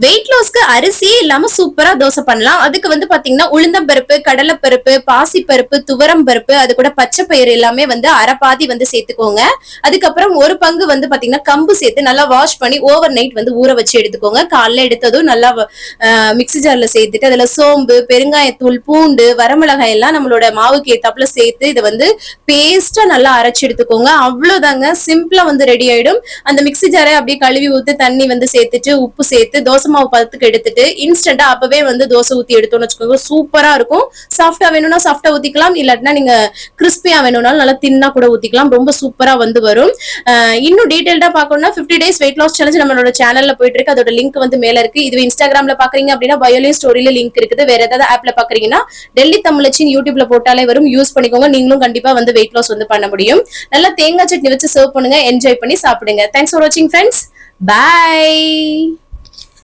Wait லாஸ்க்கு அரிசியே இல்லாம சூப்பரா தோசை பண்ணலாம். அதுக்கு வந்து பாத்தீங்கன்னா உளுந்தம்பருப்பு, கடலைப்பருப்பு, பாசிப்பருப்பு, துவரம் பருப்பு, அது கூட பச்சை பயிறு எல்லாமே வந்து அரை பாதி வந்து சேர்த்துக்கோங்க. அதுக்கப்புறம் ஒரு பங்கு வந்து பாத்தீங்கன்னா கம்பு சேர்த்து நல்லா வாஷ் பண்ணி ஓவர் நைட் வந்து ஊற வச்சு எடுத்துக்கோங்க. காலைல எடுத்ததும் நல்லா மிக்ஸி ஜார்ல சேர்த்துட்டு அதுல சோம்பு, பெருங்காயத்தூள், பூண்டு, வரமிளகாய் எல்லாம் நம்மளோட மாவுக்கு ஏத்தாப்புல சேர்த்து இதை வந்து பேஸ்டா நல்லா அரைச்சு எடுத்துக்கோங்க. அவ்வளவுதாங்க, சிம்பிளா வந்து ரெடி ஆயிடும். அந்த மிக்ஸி ஜாரை அப்படியே கழுவி ஊத்து தண்ணி வந்து சேர்த்துட்டு உப்பு சேர்த்து தோசை மாவு பதத்துக்கு எடுத்துட்டு இன்ஸ்டன்டா அப்பவே வந்து தோசை ஊத்தி எடுத்தோம்னு வச்சுக்கோங்க, சூப்பரா இருக்கும். சாஃப்டா வேணும்னா சாஃப்டா ஊத்திக்கலாம், இல்லாட்டினா நீங்க கிறிஸ்பியா வேணும்னாலும் நல்லா தின்னா கூட ஊத்திக்கலாம். ரொம்ப சூப்பரா வந்து வரும். இன்னும் டீடைல்டா பார்க்கணும்னா 50 days வெயிட் லாஸ் சேலஞ்ச் நம்மளோட சேனல்ல போயிட்டு இருக்கு. அதோட லிங்க் வந்து மேல இருக்கு. இதுவே இன்ஸ்டாகிராம்ல பாக்குறீங்க அப்படின்னா பயோலின் ஸ்டோரியில லிங்க் இருக்குது. வேற ஏதாவது ஆப்ல பாக்குறீங்கன்னா டெல்லி தமிழச்சின்னு யூடியூப்ல போட்டாலே வரும், யூஸ் பண்ணிக்கோங்க. நீங்களும் கண்டிப்பா வந்து வெயிட் லாஸ் வந்து பண்ண முடியும். நல்லா தேங்காய் சட்னி வச்சு சர்வ் பண்ணுங்க, என்ஜாய் பண்ணி சாப்பிடுங்க. தேங்க்ஸ் ஃபார் வாட்சிங் ஃப்ரெண்ட்ஸ். பாய்.